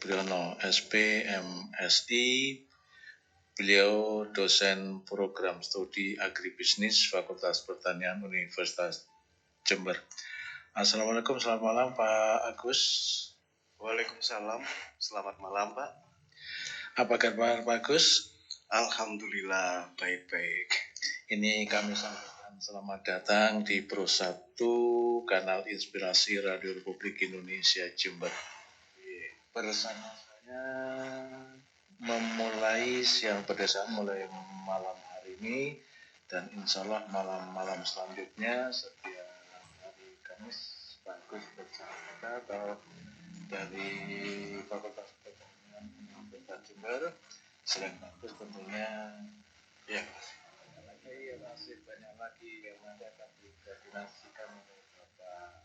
Briono, SP, MSI. Beliau dosen program studi agribisnis Fakultas Pertanian Universitas Jember. Assalamualaikum, selamat malam Pak Agus. Waalaikumsalam, selamat malam Pak. Apa kabar Pak Agus? Alhamdulillah, baik-baik. Ini kami sampaikan selamat datang di Pro 1 Kanal Inspirasi Radio Republik Indonesia Jember. Bersama saya memulai siang pedesaan mulai malam hari ini dan insya Allah malam-malam selanjutnya setiap hari Kamis Pak Agus bersama kita atau dari Fakultas Pertanian Universitas Jember. Selain Pak Agus tentunya ya masih banyak lagi yang nanti akan dikoordinasikan oleh Bapak.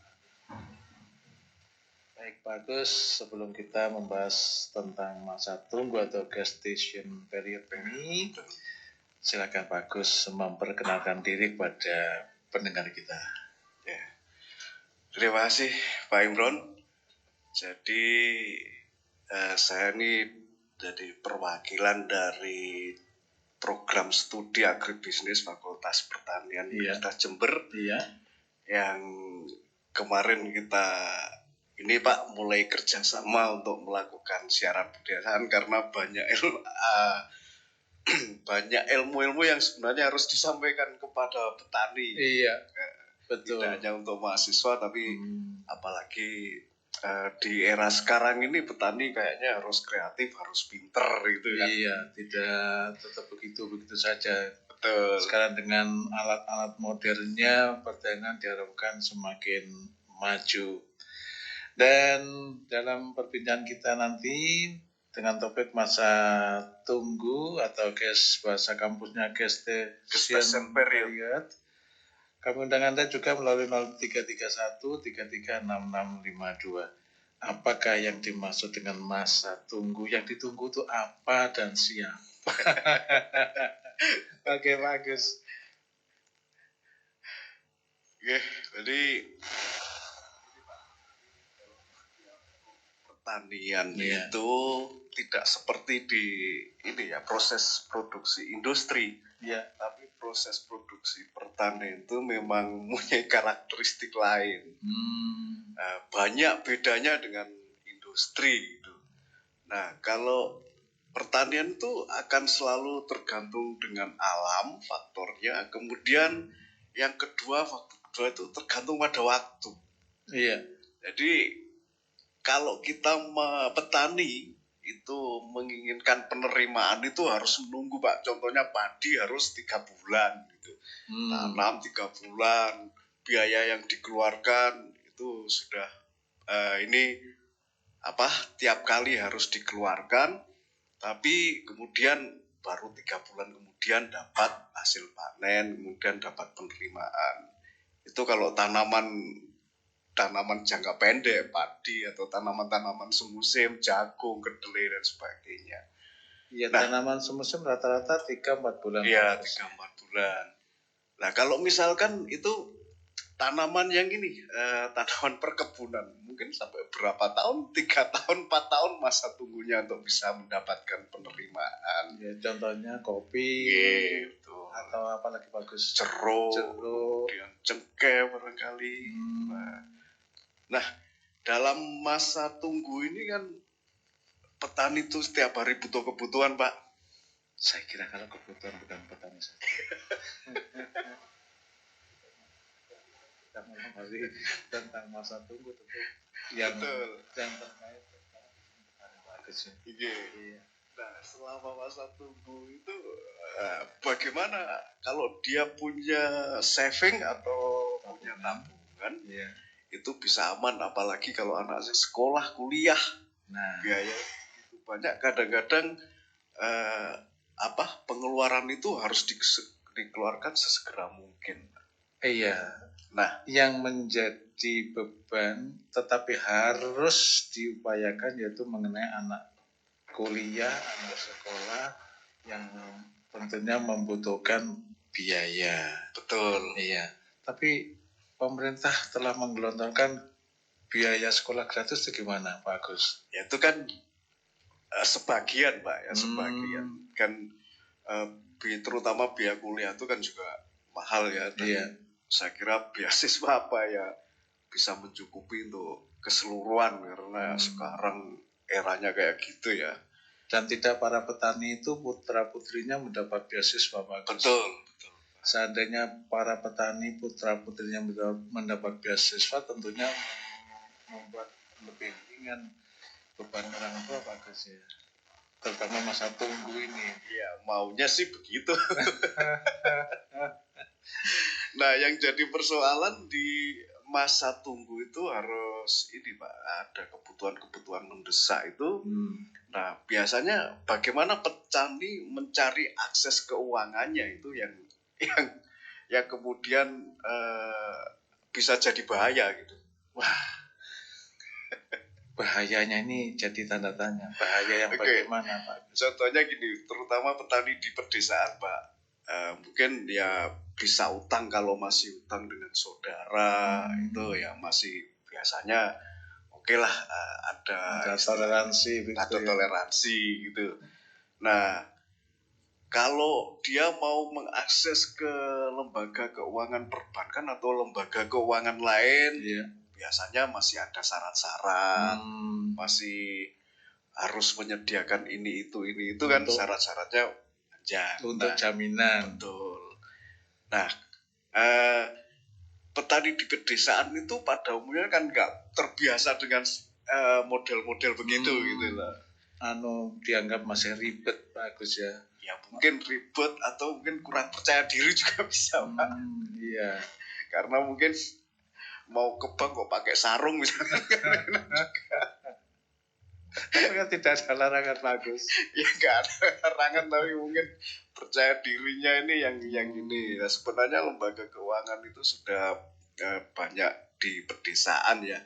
Baik Pak Agus, sebelum kita membahas tentang masa tunggu atau gestation period ini, silakan Pak Agus memperkenalkan diri kepada pendengar kita. Ya. Terima kasih Pak Imron. Jadi saya ini jadi perwakilan dari program studi agribisnis Fakultas Pertanian Universitas Jember. Iya. Yang kemarin kita ini Pak mulai kerjasama untuk melakukan siaran pedesaan karena banyak ilmu-ilmu yang sebenarnya harus disampaikan kepada petani. Iya, betul. Tidak hanya untuk mahasiswa tapi apalagi di era sekarang ini petani kayaknya harus kreatif, harus pinter gitu kan. Iya, tidak tetap begitu saja. Betul. Sekarang dengan alat-alat modernnya pertanian diharapkan semakin maju. Dan dalam perbincangan kita nanti dengan topik masa tunggu atau bahasa kampusnya gestation period. Kami undang Anda juga melalui 0331 336652. Apakah yang dimaksud dengan masa tunggu? Yang ditunggu itu apa dan siapa? Oke, bagus. Oke, jadi pertanian itu tidak seperti di proses produksi industri. Ya. Tapi proses produksi pertanian itu memang punya karakteristik lain. Banyak bedanya dengan industri gitu. Nah, kalau pertanian itu akan selalu tergantung dengan alam faktornya. Kemudian yang faktor kedua itu tergantung pada waktu. Iya. Jadi kalau kita petani itu menginginkan penerimaan itu harus menunggu Pak. Contohnya padi harus 3 bulan gitu. Tanam 3 bulan, biaya yang dikeluarkan itu sudah tiap kali harus dikeluarkan, tapi kemudian baru 3 bulan kemudian dapat hasil panen, kemudian dapat penerimaan. Itu kalau tanaman jangka pendek, padi atau tanaman-tanaman semusim, jagung, kedelai dan sebagainya. Iya, tanaman semusim rata-rata 3-4 bulan. Iya, 3-4 bulan. Nah, kalau misalkan itu tanaman yang tanaman perkebunan, mungkin sampai berapa tahun, 3 tahun, 4 tahun masa tunggunya untuk bisa mendapatkan penerimaan. Ya, contohnya kopi, betul. Atau apa lagi bagus? Jeruk, kemudian cengkeh barangkali. Nah, dalam masa tunggu ini kan petani itu setiap hari butuh kebutuhan, Pak. Saya kira kalau kebutuhan bukan petani saja. Kita ngomong hari tentang masa tunggu tentu yang terkait bagus ya. Iya. Nah, selama masa tunggu itu bagaimana kalau dia punya saving atau punya tabungan? Iya. Itu bisa aman, apalagi kalau anak sekolah, kuliah. Nah, biaya itu banyak, kadang-kadang pengeluaran itu harus dikeluarkan sesegera mungkin. Iya. Nah, yang menjadi beban tetapi harus diupayakan yaitu mengenai anak kuliah, anak sekolah yang tentunya membutuhkan biaya. Betul. Iya. Tapi pemerintah telah menggelontorkan biaya sekolah gratis itu gimana Pak Agus? Ya itu kan sebagian Pak ya, sebagian kan terutama biaya kuliah itu kan juga mahal ya, dan saya kira beasiswa apa ya bisa mencukupi untuk keseluruhan karena sekarang eranya kayak gitu ya. Dan tidak para petani itu putra putrinya mendapat beasiswa Pak Agus. Betul. Seandainya para petani putra putrinya mendapat beasiswa, tentunya membuat lebih ringan beban orang tua Pak Agus ya. Terutama masa tunggu ini. Iya, maunya sih begitu. Nah, yang jadi persoalan di masa tunggu itu harus ini Pak, ada kebutuhan-kebutuhan mendesak itu. Nah, biasanya bagaimana petani mencari akses keuangannya itu yang kemudian bisa jadi bahaya gitu. Wah, bahayanya ini jadi tanda tanya. Bahaya yang bagaimana Pak? Contohnya gini, terutama petani di pedesaan Pak, mungkin ya bisa utang kalau masih utang dengan saudara, itu ya masih biasanya oke lah, ada toleransi, ada toleransi gitu. Nah, kalau dia mau mengakses ke lembaga keuangan perbankan atau lembaga keuangan lain, biasanya masih ada syarat-syarat, masih harus menyediakan ini itu kan syarat-syaratnya untuk jaminan. Betul. Nah, petani di pedesaan itu pada umumnya kan nggak terbiasa dengan model-model begitu gitu lah. Dianggap masih ribet Pak Agus ya. Ya mungkin ribet atau mungkin kurang percaya diri juga bisa Pak. Iya. Karena mungkin mau ke bank kok pakai sarung misalnya. Tapi kan tidak ada larangan Pak Agus. Ya nggak ada larangan, tapi mungkin percaya dirinya ini yang ini. Nah, sebenarnya lembaga keuangan itu sudah banyak di pedesaan ya.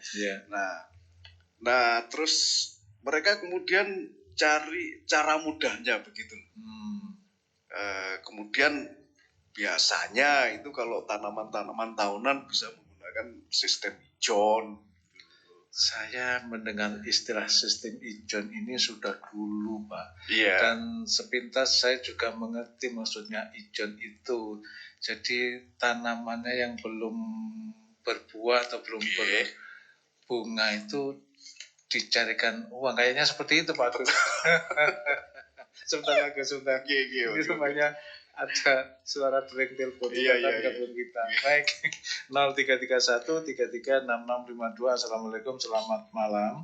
Nah terus mereka kemudian cari cara mudahnya begitu. Kemudian biasanya itu kalau tanaman-tanaman tahunan bisa menggunakan sistem ijon. Saya mendengar istilah sistem ijon ini sudah dulu Pak. Iya. Dan sepintas saya juga mengerti maksudnya ijon itu. Jadi tanamannya yang belum berbuah atau belum berbunga itu dicarikan uang. Kayaknya seperti itu Pak Agus. Sebentar. Ini semuanya ada suara dering telepon kita. Baik. 0331 336652. Assalamualaikum, selamat malam.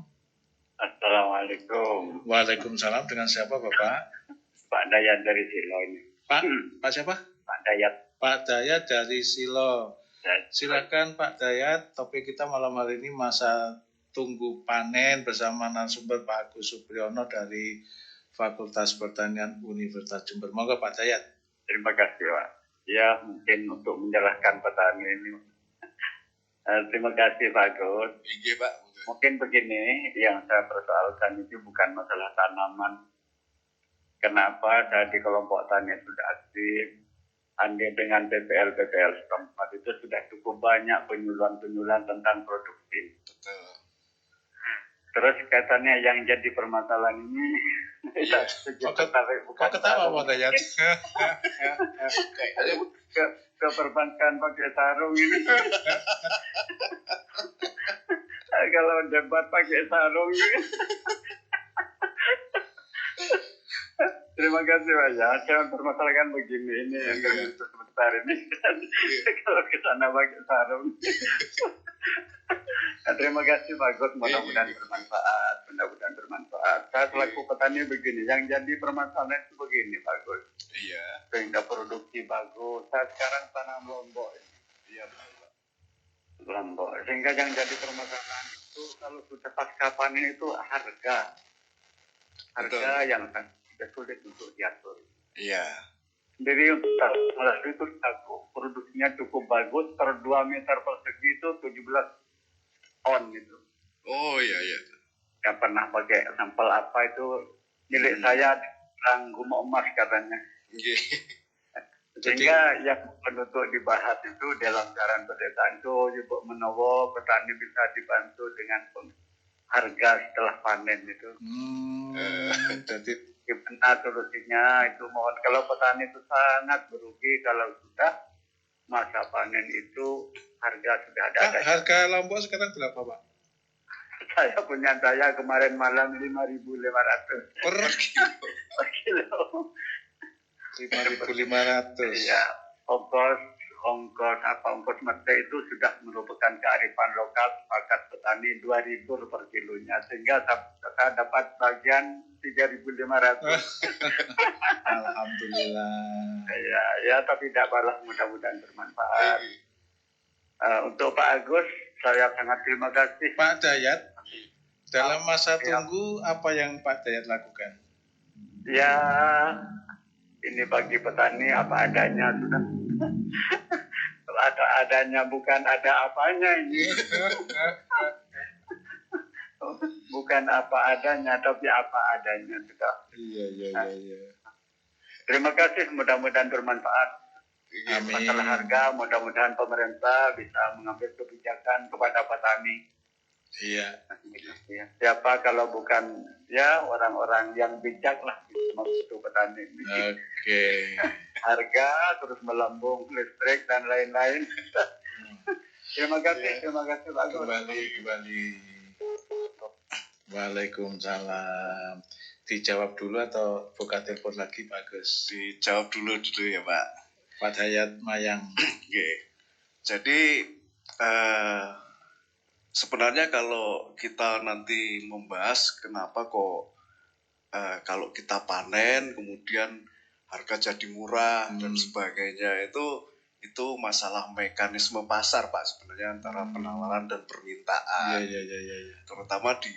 Assalamualaikum. Waalaikumsalam. Dengan siapa Bapak? Pak Dayat dari Silo ini. Pak siapa? Pak Dayat. Pak Dayat dari Silo. Silakan Pak Dayat. Topik kita malam hari ini masa tunggu panen bersama narasumber Pak Agus Supriyono dari Fakultas Pertanian Universitas Jember. Monggo Pak Dayat. Terima kasih Pak. Ya mungkin untuk menjelaskan petani ini. Terima kasih Pak Agus. Iya Pak. Mungkin begini, yang saya persoalkan itu bukan masalah tanaman. Kenapa saya di kelompok tani sudah aktif, andai dengan PPL setempat itu sudah cukup banyak penyuluhan tentang produksi. Betul. Terus katanya yang jadi permasalahan ini Kok ketawa Pak Dayat? ke perbankan pakai sarung ini. Kalau debat pakai sarung ini. Terima kasih Pak ya. Saya mempermasalahkan begini ini yang sebentar ini. Kalau ke sana pakai sarung. Terima kasih Pak Gus, mudah-mudahan bermanfaat. Saya selaku petani begini, yang jadi permasalahan itu begini Pak Gus. Iya. Sehingga produksi bagus. Saya sekarang tanam lombok. Iya. Lombok. Sehingga yang jadi permasalahan itu kalau sudah pasca panen itu harga yang sudah sulit untuk diatur. Iya. Jadi untuk melalui itu produksinya cukup bagus, per 2 meter persegi itu 17 ton gitu. Oh iya. Yang pernah pakai sampel apa itu milik saya orang Gumuk Emas katanya. Sehingga yang untuk dibahas itu dalam siaran pedesaan itu Ibu Menowo petani bisa dibantu dengan harga setelah panen itu. Jadi benar solusinya itu mohon, kalau petani itu sangat merugi kalau sudah masa panen itu harga sudah ada. Pak, harga Lombok sekarang berapa, Pak? Saya punya saya kemarin malam 5.500 Per kilo. per kilo. 5.500. Iya, ongkos mete itu sudah merupakan kearifan lokal. Sepakat petani 2.000 per kilonya, sehingga saya dapat bagian 3.500. Alhamdulillah. Ya, tapi tidak apalah, mudah-mudahan bermanfaat. Untuk Pak Agus, saya sangat terima kasih. Pak Dayat, dalam masa tunggu apa yang Pak Dayat lakukan? Ya, ini bagi petani apa adanya sudah. Ada adanya, bukan ada apanya ini. Bukan apa adanya, tapi apa adanya sudah. Iya. Terima kasih, mudah-mudahan bermanfaat. Amin. Masalah harga, mudah-mudahan pemerintah bisa mengambil kebijakan kepada petani. Iya. Siapa kalau bukan ya orang-orang yang bijak lah membantu petani. Oke. Harga terus melambung, listrik dan lain-lain. Terima kasih Pak Agus. Kembali. Waalaikumsalam. Dijawab dulu atau buka telepon lagi, Pak Agus? Dijawab dulu ya, Pak. Pak Dayat Mayang. Oke. Jadi sebenarnya kalau kita nanti membahas kenapa kok kalau kita panen kemudian harga jadi murah dan sebagainya, itu masalah mekanisme pasar, Pak, sebenarnya antara penawaran dan permintaan. Iya. Terutama di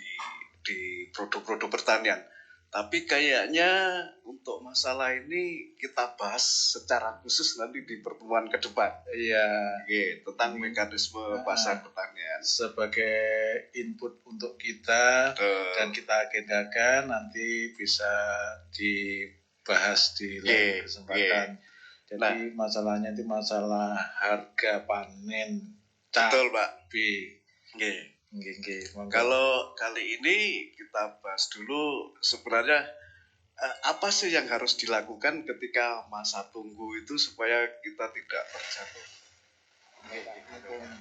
produk-produk pertanian. Tapi kayaknya untuk masalah ini kita bahas secara khusus nanti di pertemuan ke depan. Iya. Tentang mekanisme pasar pertanian. Sebagai input untuk kita dan kita agendakan nanti bisa dibahas di lain kesempatan. Jadi masalahnya itu masalah harga panen cabai. Betul, Pak. Kalau kali ini kita bahas dulu sebenarnya apa sih yang harus dilakukan ketika masa tunggu itu supaya kita tidak terjatuh.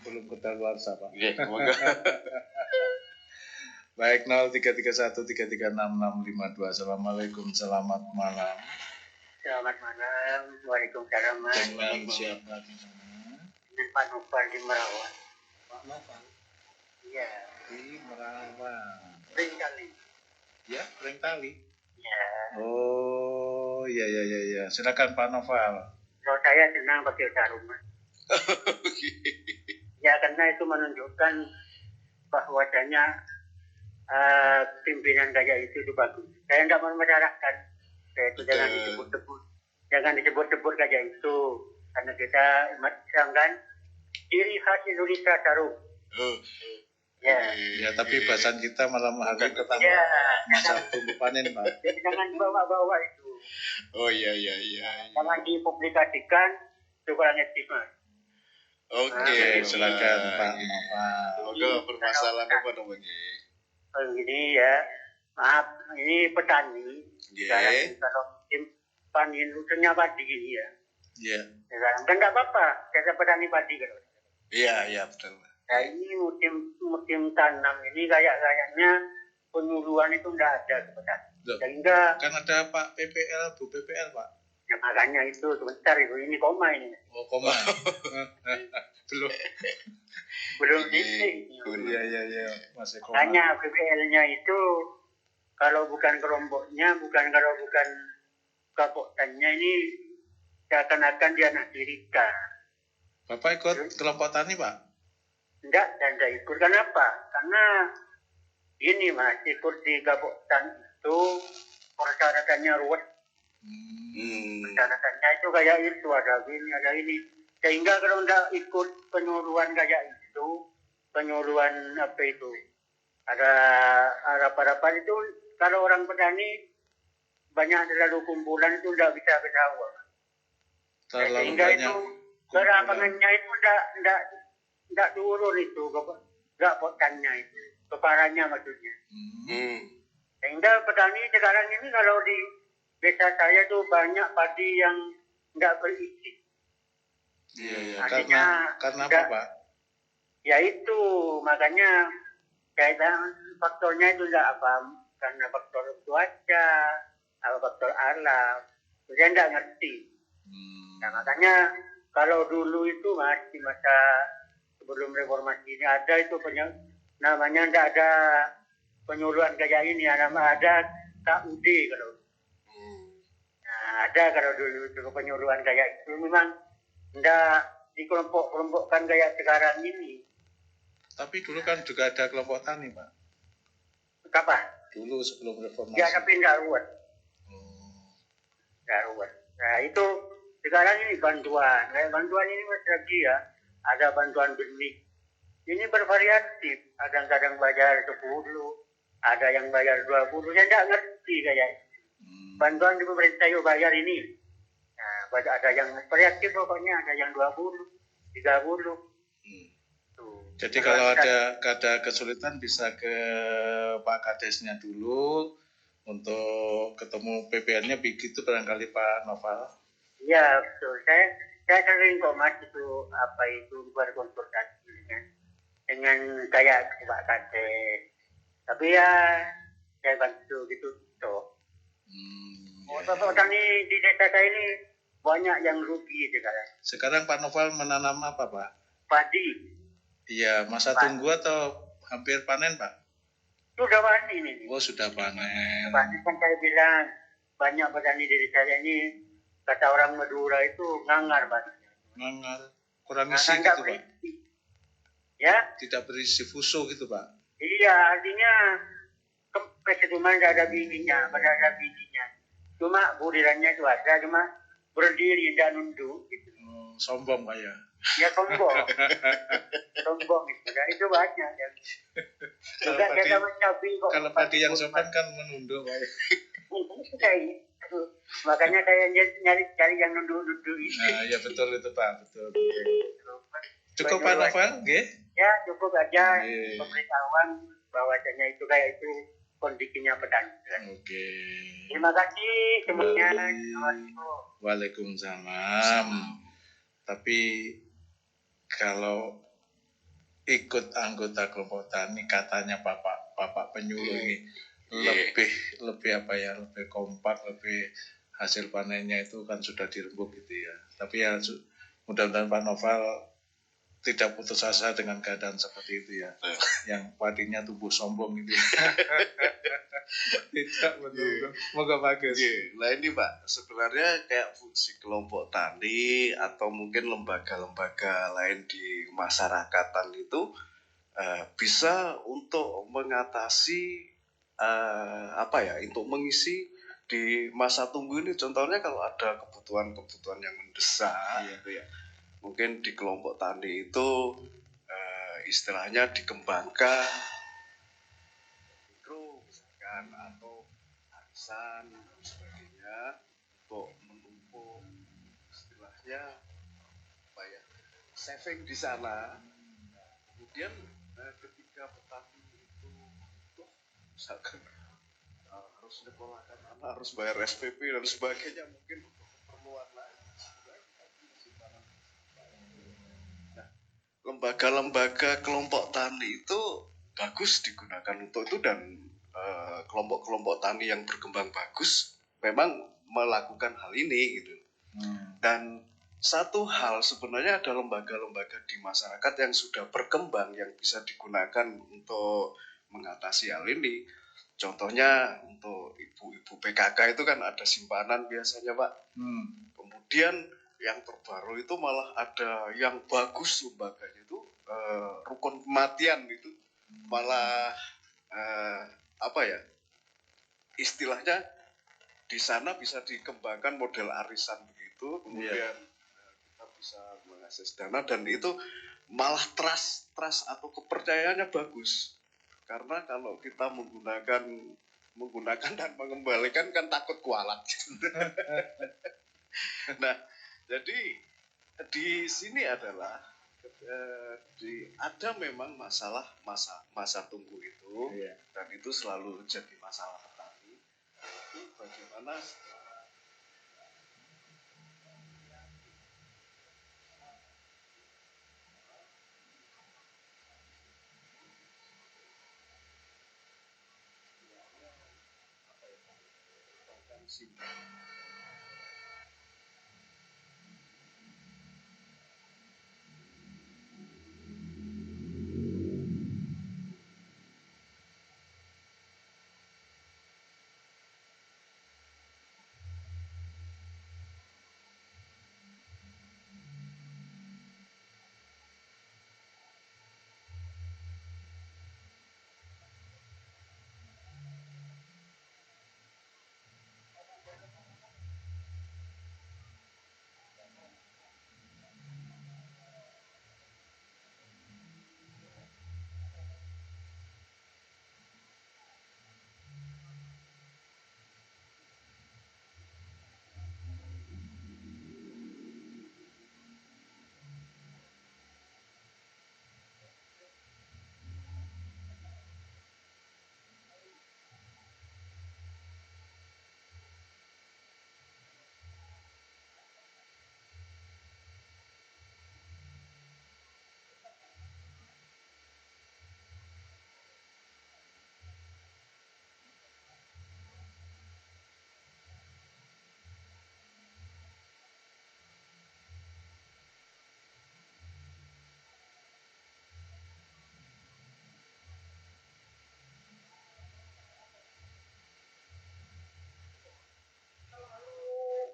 Belum kedaluarsa, Pak. Moga. Baik, 0331336652. Assalamualaikum, selamat malam. Selamat malam, waalaikumsalam. Dengan siapa di sana? Dengan Pak Noval di Merawat. Pak Noval. Iya. Di Merawat. Ring kali. Ya, ring tali. Ya. Oh, iya. Silakan Pak Noval. Kalau saya senang pakai sarung. Ya, karena itu menunjukkan bahwasanya pimpinan gajah itu bagus. Saya tidak mau menyalahkan. Saya itu jangan disebut-sebut gajah itu, karena kita umat Islam kan ciri khas Indonesia sarung. Ya, tapi bahasan kita malam hari tentang masa tunggu panen, Pak. Jadi jangan dibawa-bawa itu. Oh iya. Jangan dipublikasikan, itu kurang etis, Mas. Oke, silakan Pak Noval. Semoga permasalahannya pada Begini ya, maaf, ini petani. Iya. Kalau panen rutinnya padi gini ya. Iya. Sekarang kan nggak apa-apa, saya petani padi kan. Iya betul. Nah ini musim tanam ini kayaknya penyuluhan itu nggak ada sebenarnya. Sehingga kan ada Pak PPL, Bu PPL, Pak. Ya makanya itu sebentar itu ini koma ini. Oh, koma. belum titik. Iya, masih koma. Makanya PPL-nya itu kalau bukan kelompoknya, kalau bukan kapoktannya ini seakan-akan dia nak dirikan. Bapak ikut kelompok tani, Pak? Enggak, saya tidak ikut. Kenapa? Karena ini Mas, ikut di kapoktan itu persyaratannya ruwet. Persyaratannya itu kayak itu, ada ini. Sehingga kalau tidak ikut penyuluhan kayak itu, penyuluhan apa itu, ada harapan itu, kalau orang petani banyak terlalu kumpulan itu tidak bisa ketahuan. Sehingga itu kerapangannya itu tidak turun itu, nggak potannya itu, keparannya maksudnya. Sehingga petani sekarang ini kalau di desa saya tuh banyak padi yang nggak berisi. Iya. Artinya Karena apa, Pak? Ya itu makanya kaitan faktornya itu enggak apa, karena faktor cuaca atau faktor alam. Saya enggak ngerti. Nah, makanya kalau dulu itu masih masa sebelum reformasi ini ada itu namanya enggak ada penyuluhan kayak ini, nama ada KUD kalau. Nah, ada kalau dulu itu penyuluhan kayak itu memang enggak dikelompok-kelompokkan kayak sekarang ini. Tapi dulu kan juga ada kelompok tani, Pak. Kapan? Dulu sebelum reformasi. Ya, tapi enggak ruwet. Enggak ruwet. Nah, itu sekarang ini bantuan. Kayak bantuan ini Mas lagi ya, ada bantuan benih. Ini bervariatif. Kadang-kadang bayar 10, ada yang bayar 20. Saya enggak ngerti kayak bantuan di pemerintah yuk bayar ini. Nah, ada yang variatif pokoknya, ada yang 20, 30. Jadi kalau ada kesulitan bisa ke Pak Kadesnya dulu untuk ketemu PPN-nya begitu barangkali Pak Noval. Iya betul. Saya sering kok Mas itu berkonsultasi dengan kayak Pak Kades. Tapi ya saya bantu gitu toh. Petani di desa saya ini banyak yang rugi sekarang. Sekarang Pak Noval menanam apa, Pak? Padi. Iya, masa tunggu atau hampir panen, Pak? Sudah panen ini. Oh, sudah panen. Panen kan saya bilang banyak petani di desa saya ini, kata orang Madura itu ngangar, Pak. Ngangar. Kurang isi gitu, Pak? Ya? Tidak berisi fuso gitu, Pak? Iya, artinya kempes cuma tidak ada bijinya, Cuma butirannya itu ada, cuma berdiri, tidak nunduk. Gitu. Sombong, Pak ya? Ya sombong. Sombong itu. Dan itu banyak. Ya. Juga kita mencapai kok. Kalau padi yang sopan kan menunduk, Pak. Makanya saya cari yang nunduk-nunduk ini. Nah, ya betul itu, Pak. Betul. Cukup, Pak Noval? Ya, cukup aja pemberitahuan bahwasanya itu kayak itu kondisinya petani. Oke. Terima kasih semuanya. Waalaikumsalam. Tapi kalau ikut anggota kelompok tani katanya bapak penyuluh ini lebih apa ya, lebih kompak, lebih hasil panennya itu kan sudah dirembuk gitu ya. Tapi ya mudah-mudahan Pak Noval tidak putus asa dengan keadaan seperti itu ya, yang padinya tumbuh sombong gitu. Tidak betul. Moga bagus. Nah ini Pak, sebenarnya kayak fungsi kelompok tani atau mungkin lembaga-lembaga lain di masyarakatan itu bisa untuk mengatasi untuk mengisi di masa tunggu ini. Contohnya kalau ada kebutuhan yang mendesak gitu ya. Mungkin di kelompok tani itu istilahnya dikembangkan mikro misalkan atau arisan dan sebagainya untuk menumpuk istilahnya saving di sana. Kemudian ketika petani itu misalkan harus sekolahkan anak, harus bayar SPP dan sebagainya, mungkin untuk keperluan lain. Lembaga-lembaga kelompok tani itu bagus digunakan untuk itu, dan kelompok-kelompok tani yang berkembang bagus memang melakukan hal ini gitu. Dan satu hal sebenarnya ada lembaga-lembaga di masyarakat yang sudah berkembang yang bisa digunakan untuk mengatasi hal ini. Contohnya untuk ibu-ibu PKK itu kan ada simpanan biasanya, Pak. Kemudian yang terbaru itu malah ada yang bagus lembaganya itu rukun kematian itu malah istilahnya di sana bisa dikembangkan model arisan begitu. Kemudian kita bisa mengakses dana dan itu malah trust atau kepercayaannya bagus, karena kalau kita menggunakan dan mengembalikan kan takut kualat. Nah, jadi di sini adalah ada memang masa tunggu itu, dan itu selalu jadi masalah bagaimana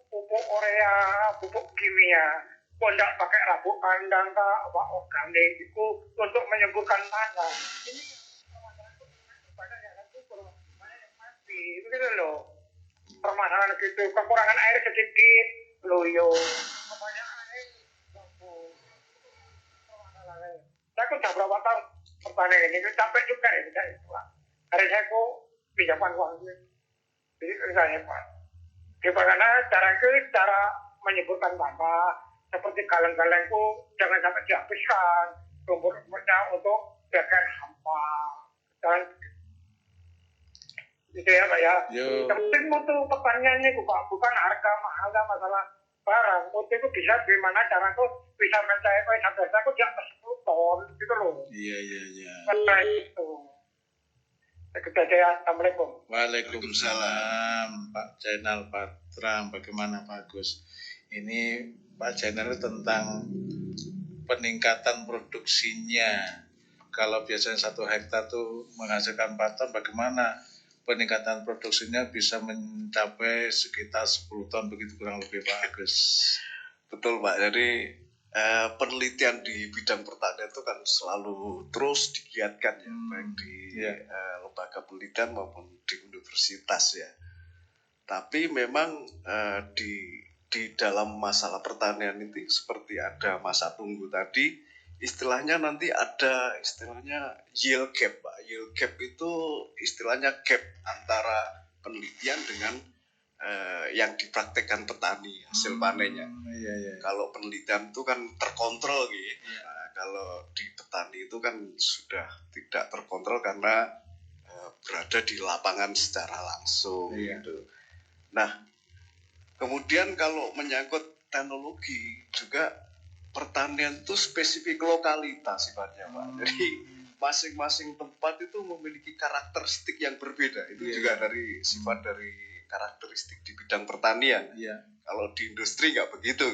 pupuk urea, pupuk kimia, kok tidak pakai rabuk kandang apa organik itu untuk menyembuhkan tanah. Ini banyak yang subur, banyak yang mati, itu gitu loh. Permasalahan gitu, kekurangan air sedikit, loyo, kebanyakan air, permasalahan. Saya sudah berapa tahun pertanian ini, capek juga ya, tidak itu lah. Hari saya kok pinjaman uang gitu. Jadi saya Pak. Gimana cara menyembuhkan tanah seperti galeng-galengku jangan sampai dihabiskan rumput-rumputnya untuk jaga hampa dan gitu ya Pak ya. Yang penting mutu pertanian ini bukan harga mahalnya masalah barang. Mutu itu bisa gimana cara aku bisa mencapai sampai aku di atas 10 ton gitu loh. Iya. Nah itu. Assalamualaikum. Waalaikumsalam Pak Jainal Patra. Bagaimana Pak Agus? Ini Pak Jainal tentang peningkatan produksinya. Kalau biasanya 1 hektar tuh menghasilkan 4 ton, bagaimana peningkatan produksinya bisa mencapai sekitar 10 ton begitu kurang lebih Pak Agus? Betul Pak, jadi penelitian di bidang pertanian itu kan selalu terus digiatkan ya, baik di lembaga penelitian maupun di universitas ya. Tapi memang di dalam masalah pertanian itu seperti ada masa tunggu tadi, istilahnya nanti ada istilahnya yield gap Pak. Yield gap itu istilahnya gap antara penelitian dengan yang dipraktekkan petani hasil panennya. Iya. Kalau penelitian itu kan terkontrol gitu. Nah, kalau di petani itu kan sudah tidak terkontrol karena berada di lapangan secara langsung gitu. Nah, kemudian kalau menyangkut teknologi juga pertanian itu spesifik lokalitas sifatnya Pak. Jadi masing-masing tempat itu memiliki karakteristik yang berbeda. Itu juga dari sifat dari karakteristik di bidang pertanian. Kalau di industri nggak begitu.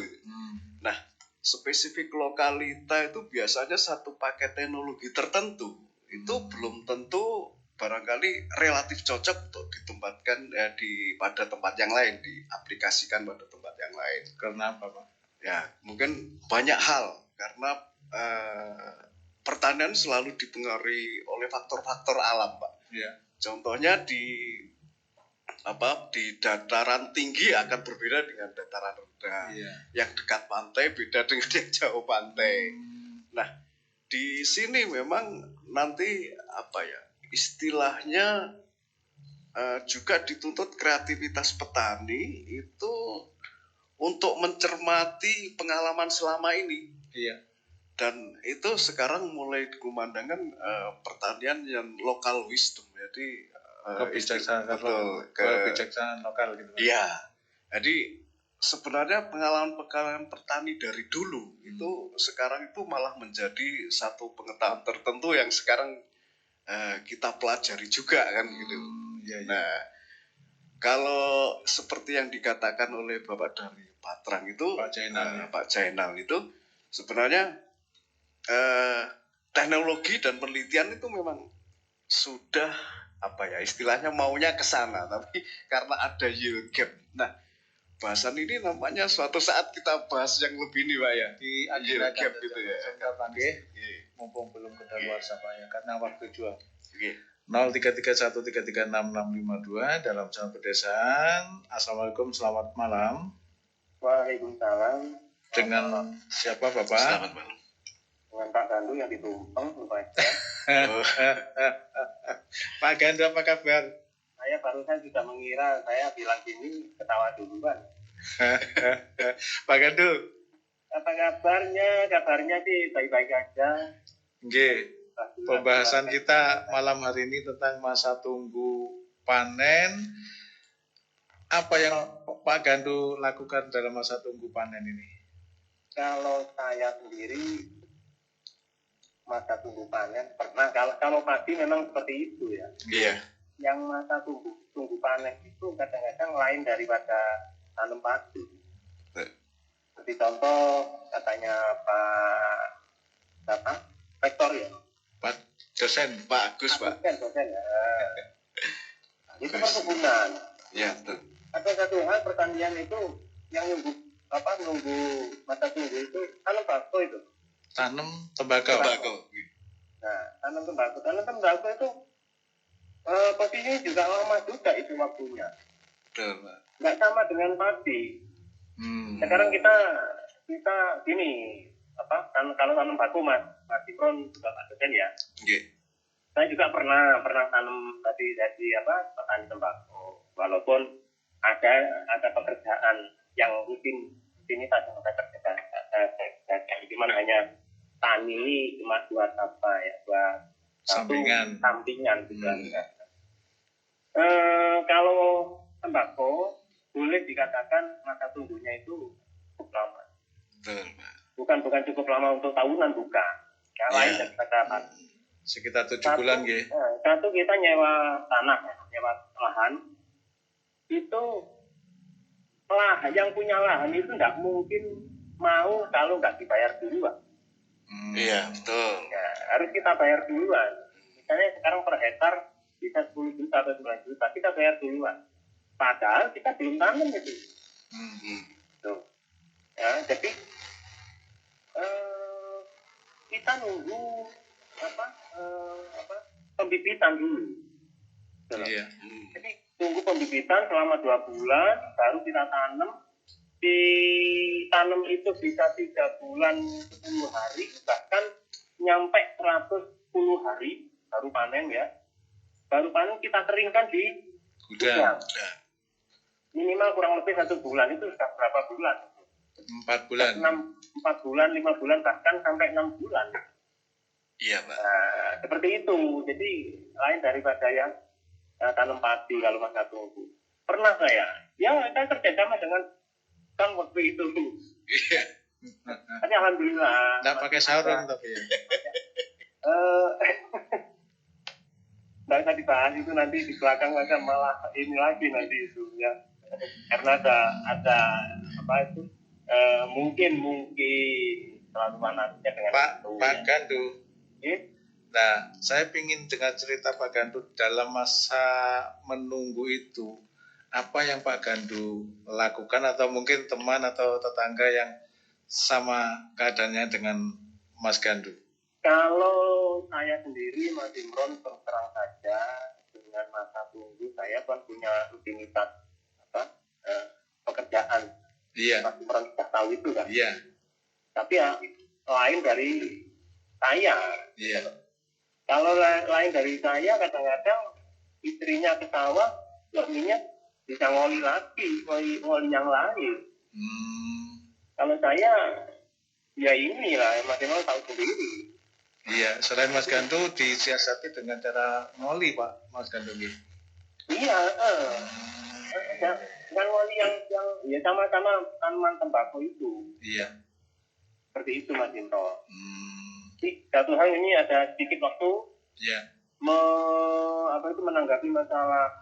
Nah, spesifik lokalita itu biasanya satu paket teknologi tertentu itu belum tentu barangkali relatif cocok untuk ditempatkan pada tempat yang lain, diaplikasikan pada tempat yang lain. Kenapa Pak? Ya, mungkin banyak hal karena pertanian selalu dipengaruhi oleh faktor-faktor alam, Pak. Contohnya di dataran tinggi akan berbeda dengan dataran rendah. Yang dekat pantai beda dengan yang jauh pantai. Nah, di sini memang nanti istilahnya juga dituntut kreativitas petani itu untuk mencermati pengalaman selama ini. Dan itu sekarang mulai dikumandangkan pertanian yang local wisdom. Jadi kebijaksanaan lokal gitu. Iya. Jadi sebenarnya pengalaman petani dari dulu itu sekarang itu malah menjadi satu pengetahuan tertentu yang sekarang kita pelajari juga kan gitu. Iya. Nah, kalau seperti yang dikatakan oleh Bapak dari Patrang itu, Pak Jainal itu sebenarnya teknologi dan penelitian itu memang sudah istilahnya maunya ke sana, tapi karena ada yield gap. Nah, bahasan ini nampaknya suatu saat kita bahas yang lebih nih Pak ya, di yield gap gitu ya. Sebentar Pak mumpung belum kedaluarsa Pak ya, karena waktu jual. 0331336652 dalam channel pedesaan. Assalamualaikum, selamat malam. Waalaikumsalam. Dengan siapa Bapak? Selamat malam. Dengan Pak Gandu yang ditumpeng rupanya. Pak Gandu, apa kabar? Saya barusan sudah mengira saya bilang gini ketawa duluan. Pak Gandu. Apa kabarnya? Kabarnya sih baik-baik aja. Nggih. Pembahasan kita malam hari ini tentang masa tunggu panen. Apa yang Pak Gandu lakukan dalam masa tunggu panen ini? Kalau saya sendiri masa tunggu panen pernah, kalau padi memang seperti itu ya. Iya. Yang masa tunggu panen itu kadang-kadang lain daripada tanam padi. Seperti contoh katanya Pak Rektor ya. Pak dosen, Pak Agus, Pak. Dosen ya. Itu perkebunan. Ya, betul. Ada satu hal pertanian itu yang nunggu masa tunggu itu tanam tembakau itu. Tanam tembakau. Nah, tanam tembakau itu posisinya juga lama juga itu waktunya. Betul, Pak. Nggak sama dengan padi. Sekarang kita gini, kalau tanam tembakau Mas Imron juga Pak dosen ya. Okay. Saya juga pernah tanam tadi petani tembakau. Walaupun ada pekerjaan yang rutin ini saya kerjakan. Gimana hanya tani cuma buat sampingan juga. Kalau tembakau boleh dikatakan masa tunggunya itu cukup lama. Betul, Pak. Bukan cukup lama untuk tahunan, bukan. Yang lain daripada padi. Sekitar 7 bulan, nggih. Satu kita nyewa tanah, nyewa lahan. Itu yang punya lahan itu tidak mungkin mau kalau nggak dibayar duluan. Iya, betul. Ya, harus kita bayar duluan. Misalnya sekarang per hektar bisa 10 juta atau 9 juta, kita bayar duluan. Padahal kita belum tanam itu. Tuh. Ya, jadi kita nunggu pembibitan dulu. Iya. Jadi tunggu pembibitan selama 2 bulan, baru kita tanam. Ditanam itu bisa 3 bulan 10 hari, bahkan nyampe 110 hari baru panen ya. Baru panen kita keringkan di gudang. Minimal kurang lebih 1 bulan, itu sudah berapa bulan? 4 bulan. 4 bulan, 5 bulan, bahkan sampai 6 bulan. Iya, Pak. Nah, seperti itu. Jadi lain daripada yang tanam padi kalau masa tunggu. Pernah saya kerjasama dengan Kang waktu itu. Iya. Tapi alhamdulillah. Nggak pakai sarung tapi ya. Nggak usah dibahas itu, nanti di belakang aja malah ini lagi nanti itu ya. Karena ada mungkin terlalu panasnya dengan Pak Gandu. Iya? Nah, saya ingin dengar cerita Pak Gandu dalam masa menunggu itu. Apa yang Pak Gandu lakukan, atau mungkin teman atau tetangga yang sama keadaannya dengan Mas Gandu? Kalau saya sendiri, Mas Imron, terang saja dengan masa tunggu saya kan punya rutinitas pekerjaan. Iya. Mas Imron sudah tahu itu kan? Iya. Tapi ya lain dari saya. Iya. Kalau lain dari saya, kadang-kadang istrinya ke sawah, suaminya bisa ngoli lagi, ngoli yang lain. Kalau saya, ya inilah, Mas Imron tahu sendiri. Iya, selain Mas Gandu disiasati dengan cara ngoli, Pak, Mas Gandu. Iya, dengan wali yang ya sama-sama tanaman tembakau itu. Iya. Seperti itu Mas Indro. Jadi satu hal ini ada sedikit waktu. Iya. Menanggapi masalah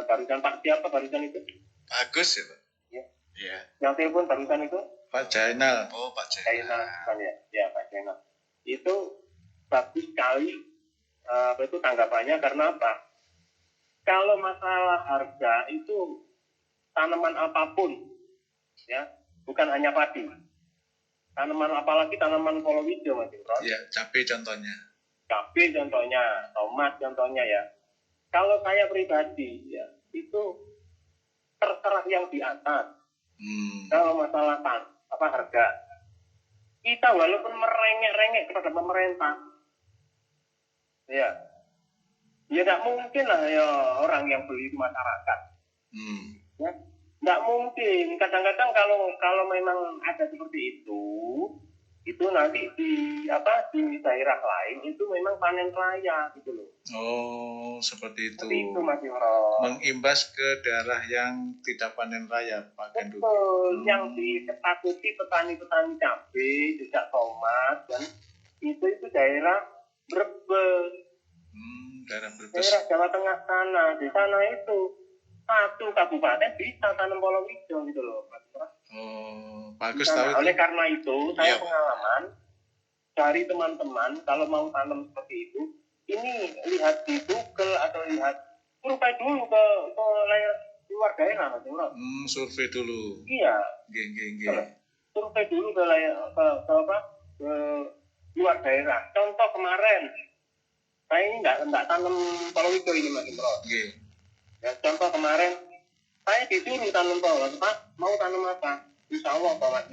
barusan Pak siapa barusan itu? Bagus ya Pak. Iya. Iya. Yang telepon barusan itu? Pak Jainal. Oh Pak Jainal. Kan ya? Ya Pak Jainal. Itu bagus sekali tanggapannya karena apa? Kalau masalah harga itu tanaman apapun, ya, bukan hanya padi. Tanaman apalagi tanaman palawija, Mas Imron. Ya, cabai contohnya. Cabai contohnya, tomat contohnya ya. Kalau saya pribadi ya, itu terserah yang di atas. Kalau masalah harga, kita walaupun merengek-rengek kepada pemerintah, ya tidak mungkin lah ya orang yang beli itu masyarakat. Ya, tidak mungkin. Kadang-kadang kalau memang ada seperti itu nanti di daerah lain itu memang panen raya gitu loh. Oh, seperti itu. Seperti itu Mas Imron. Mengimbas ke daerah yang tidak panen raya, Pak Gandu. Betul. Yang diketakuti petani-petani cabai, juga tomat, dan itu daerah Brebes. Daerah Brebes. Daerah Jawa Tengah sana. Di sana itu satu kabupaten bisa tanam palawija gitu loh, Mas Imron. Oh, bagus tahu. Oleh karena itu, saya pengalaman dari teman-teman kalau mau tanam seperti itu, ini lihat di Google atau survei dulu ke luar daerah, Mas Imron. Survei dulu. Iya. Survei dulu ke luar daerah. Contoh kemarin, saya ini nggak tanam palawija ini, Mas Imron. Ya, contoh kemarin, saya disuruh tanam palawija, Pak, mau tanam apa? Insya Allah tomat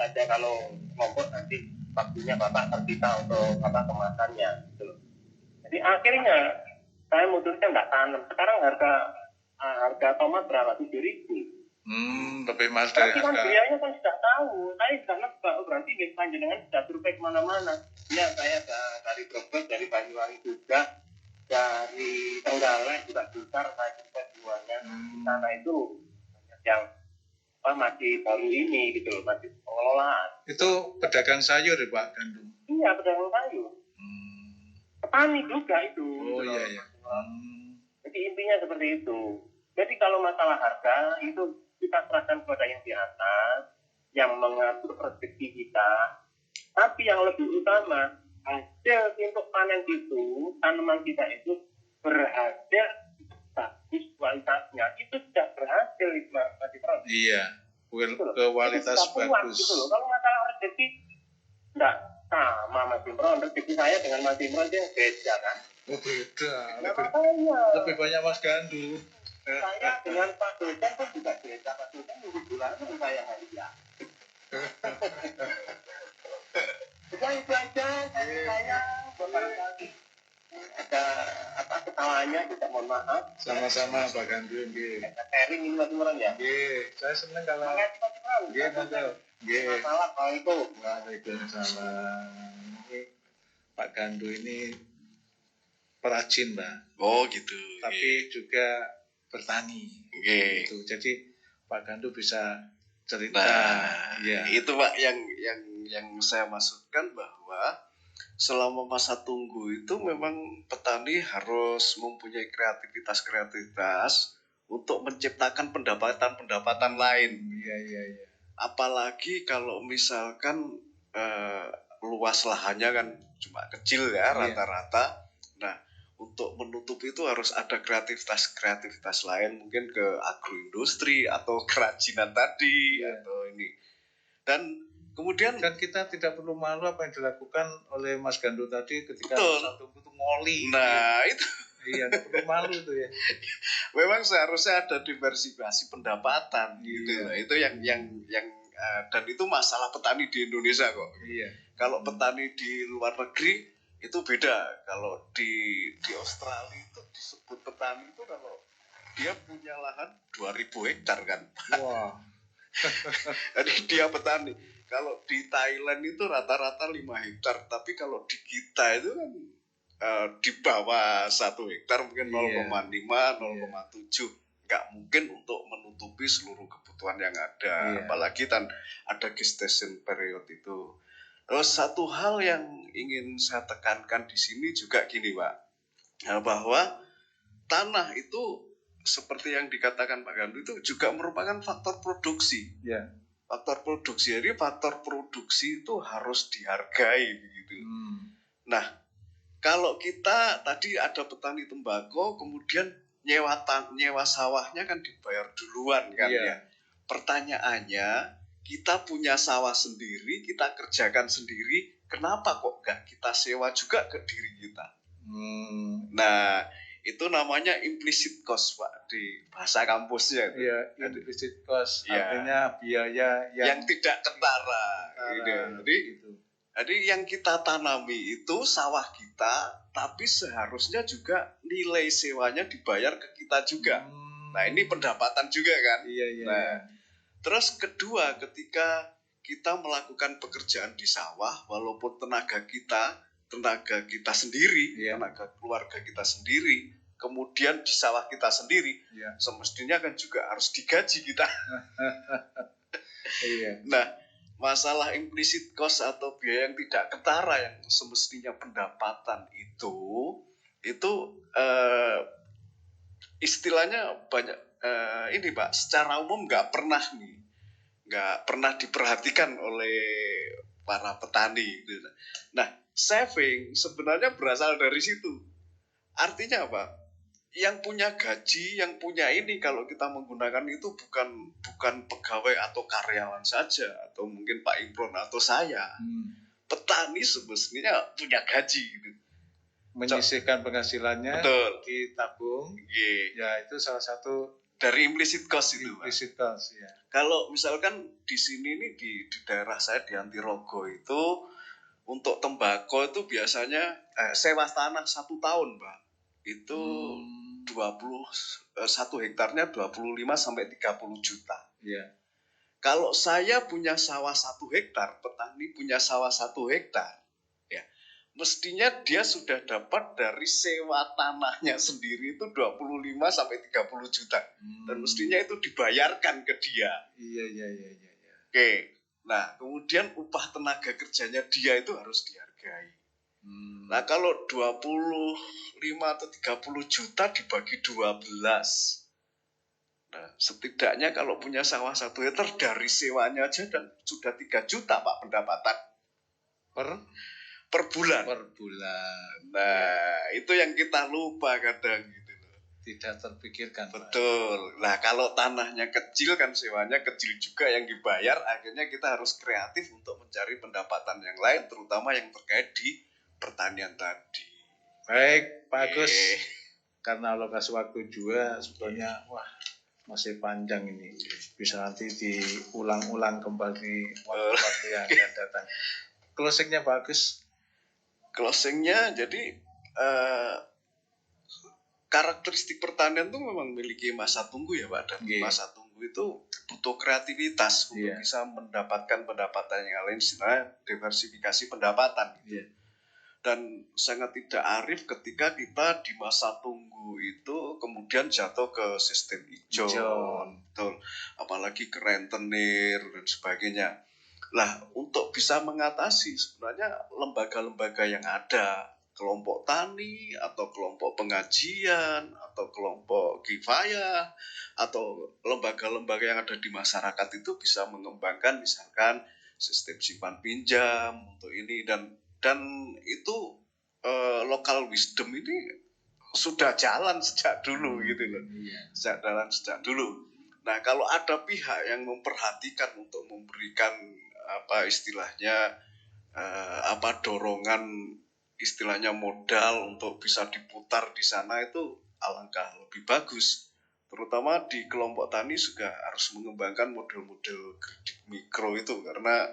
saja kalau ngompor nanti waktunya Bapak tercita untuk kemasannya gitu loh. Jadi akhirnya saya mutusnya nggak tanam. Sekarang harga tomat berapa? 7.000. Lebih mahal dari harga. Kan biayanya kan sudah tahu. Saya sudah nebak, berarti panjenengan sudah survei kemana-mana. Ya, saya dari Brebes, dari Banyuwangi juga, dari Trenggalek juga besar saya survei semuanya. Di sana itu banyak yang masih baru ini gitu loh, masih pengelolaan. Itu pedagang sayur ya Pak Gandu? Iya, pedagang sayur. Petani juga itu. Oh gitu iya. Jadi intinya seperti itu. Jadi kalau masalah harga itu kita serahkan kepada yang di atas, yang mengatur rezeki kita. Tapi yang lebih utama, hasil untuk panen itu, tanaman kita itu berhasil bagus kualitasnya, itu sudah berhasil Mas Imron. Iya, kualitas bagus. Gitu loh. Kalau masalah rezeki enggak sama Mas Imron, rezeki saya dengan Mas Imron dia beda kan? Oh beda. Lebih banyak Mas Gandu. Saya dengan Pak Dosen pun juga beda. Pak Dosen minggu bulan itu saya hadiah. Itu aja saya barangkali ada ketawanya, kita mohon maaf. Sama-sama Pak Gandu. Sharing ini Mas Imron ya. Saya senang kalau. Makasih Mas Imron. Assalamualaikum. Waalaikumsalam. Pak Gandu ini perajin, Mbak. Oh gitu. Tapi juga bertani. Gitu. Jadi Pak Gandu bisa cerita. Itu Pak yang saya maksudkan bahwa selama masa tunggu itu memang petani harus mempunyai kreativitas untuk menciptakan pendapatan lain. Iya. Apalagi kalau misalkan luas lahannya kan cuma kecil ya rata-rata. Nah, untuk menutup itu harus ada kreativitas lain, mungkin ke agroindustri atau kerajinan tadi atau ini. Dan kemudian kan kita tidak perlu malu apa yang dilakukan oleh Mas Gandu tadi ketika satu itu ngoli. Nah, itu iya, tidak perlu malu itu ya. Memang seharusnya ada diversifikasi pendapatan gitu. Itu yang dan itu masalah petani di Indonesia kok. Iya. Kalau petani di luar negeri itu beda. Kalau di Australia itu disebut petani itu kalau dia punya lahan 2.000 hektar kan. Wah. Jadi dia petani. Kalau di Thailand itu rata-rata 5 hektar, tapi kalau di kita itu kan di bawah 1 hektar mungkin Iya. 0,5, 0,7, nggak mungkin untuk menutupi seluruh kebutuhan yang ada, Iya. apalagi ada gestation period itu. Terus satu hal yang ingin saya tekankan di sini juga gini Pak, bahwa tanah itu seperti yang dikatakan Pak Gandu itu juga merupakan faktor produksi. Iya. Faktor produksi, jadi faktor produksi itu harus dihargai begitu. Nah, kalau kita tadi ada petani tembakau, kemudian nyewa sawahnya kan dibayar duluan kan ya. Pertanyaannya, kita punya sawah sendiri, kita kerjakan sendiri, kenapa kok nggak kita sewa juga ke diri kita? Nah, itu namanya implicit cost Pak di bahasa kampusnya. Iya, implicit cost, artinya biaya yang tidak ketara. Jadi yang kita tanami itu sawah kita, tapi seharusnya juga nilai sewanya dibayar ke kita juga. Nah, ini pendapatan juga kan. Nah, terus kedua, ketika kita melakukan pekerjaan di sawah, walaupun tenaga kita sendiri, tenaga keluarga kita sendiri, kemudian di sawah kita sendiri, semestinya kan juga harus digaji kita. Nah, masalah implicit cost atau biaya yang tidak ketara yang semestinya pendapatan itu istilahnya banyak ini Pak, secara umum nggak pernah diperhatikan oleh para petani gitu. Nah, saving sebenarnya berasal dari situ. Artinya apa? Yang punya gaji, yang punya ini kalau kita menggunakan itu bukan pegawai atau karyawan saja, atau mungkin Pak Imron atau saya. Petani semestinya punya gaji gitu. Menyisihkan penghasilannya, betul, ditabung. Ya, itu salah satu dari implicit cost itu. Implicit cost, ya. Kalau misalkan di sini nih di daerah saya di Antirogo itu untuk tembakau itu biasanya sewa tanah 1 tahun, Pak. Itu 1 hektarnya 25 sampai 30 juta. Iya. Kalau saya punya sawah 1 hektar, petani punya sawah 1 hektar, ya, mestinya dia sudah dapat dari sewa tanahnya sendiri itu 25 sampai 30 juta. Dan mestinya itu dibayarkan ke dia. Iya. Oke. Nah, kemudian upah tenaga kerjanya dia itu harus dihargai. Nah, kalau 25 atau 30 juta dibagi 12. Nah, setidaknya kalau punya sawah 1 hektar dari sewanya aja dan sudah 3 juta Pak pendapatan. Per bulan. Nah, itu yang kita lupa kadang gitu loh. Tidak terpikirkan. Betul. Nah, kalau tanahnya kecil kan sewanya kecil juga yang dibayar, akhirnya kita harus kreatif untuk mencari pendapatan yang lain, terutama yang terkait di pertanian tadi. Baik, Pak Agus. Karena alokasi waktu juga sebetulnya masih panjang ini. Bisa nanti diulang-ulang kembali waktu-waktu yang akan datang. Closing-nya Pak Agus. Closing-nya jadi karakteristik pertanian itu memang memiliki masa tunggu ya Pak. Dan masa tunggu itu butuh kreativitas untuk bisa mendapatkan pendapatan yang lain, istilahnya diversifikasi pendapatan. Dan sangat tidak arif ketika kita di masa tunggu itu kemudian jatuh ke sistem ijon. Betul. Apalagi ke rentenir dan sebagainya. Lah, untuk bisa mengatasi sebenarnya lembaga-lembaga yang ada, kelompok tani atau kelompok pengajian atau kelompok kifayah atau lembaga-lembaga yang ada di masyarakat itu bisa mengembangkan misalkan sistem simpan pinjam untuk ini dan itu local wisdom ini sudah jalan sejak dulu gitu loh. Sejak dulu. Nah, kalau ada pihak yang memperhatikan untuk memberikan istilahnya dorongan istilahnya modal untuk bisa diputar di sana, itu alangkah lebih bagus. Terutama di kelompok tani juga harus mengembangkan model-model kredit mikro itu, karena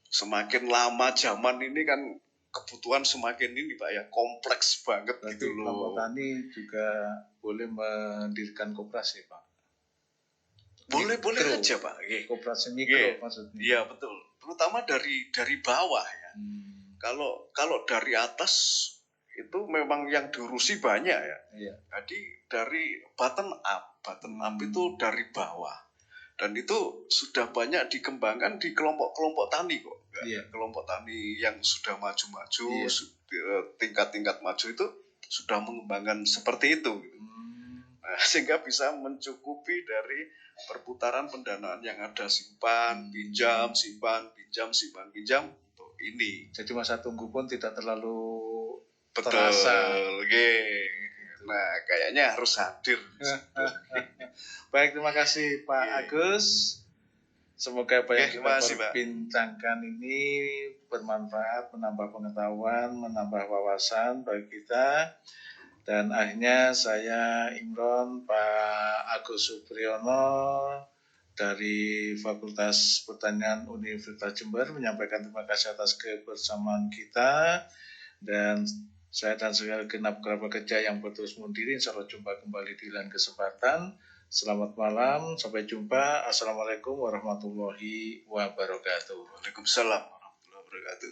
semakin lama zaman ini kan kebutuhan semakin ini Pak ya, kompleks banget. Berarti gitu loh. Kelompok tani juga boleh mendirikan koperasi Pak. Boleh aja Pak. Koperasi mikro maksudnya. Iya betul. Terutama dari bawah ya. Kalau dari atas itu memang yang diurusi banyak ya. Iya. Jadi dari bottom up itu dari bawah. Dan itu sudah banyak dikembangkan di kelompok-kelompok tani kok. Iya. Kelompok tani yang sudah maju-maju, iya. tingkat-tingkat maju itu sudah mengembangkan seperti itu. Nah, sehingga bisa mencukupi dari perputaran pendanaan yang ada, simpan, pinjam, simpan, pinjam untuk ini. Jadi masa tunggu pun tidak terlalu Betul, terasa. Nah, kayaknya harus hadir. Baik, terima kasih Pak Agus. Semoga apa yang kita perbincangkan ini bermanfaat, menambah pengetahuan, menambah wawasan bagi kita. Dan akhirnya saya Imron, Pak Agus Supriyono dari Fakultas Pertanian Universitas Jember menyampaikan terima kasih atas kebersamaan kita. Dan saya dan segala genap kerabat kerja yang berterus mendiri, insya Allah jumpa kembali di lain kesempatan. Selamat malam, sampai jumpa. Assalamualaikum warahmatullahi wabarakatuh. Waalaikumsalam warahmatullahi wabarakatuh.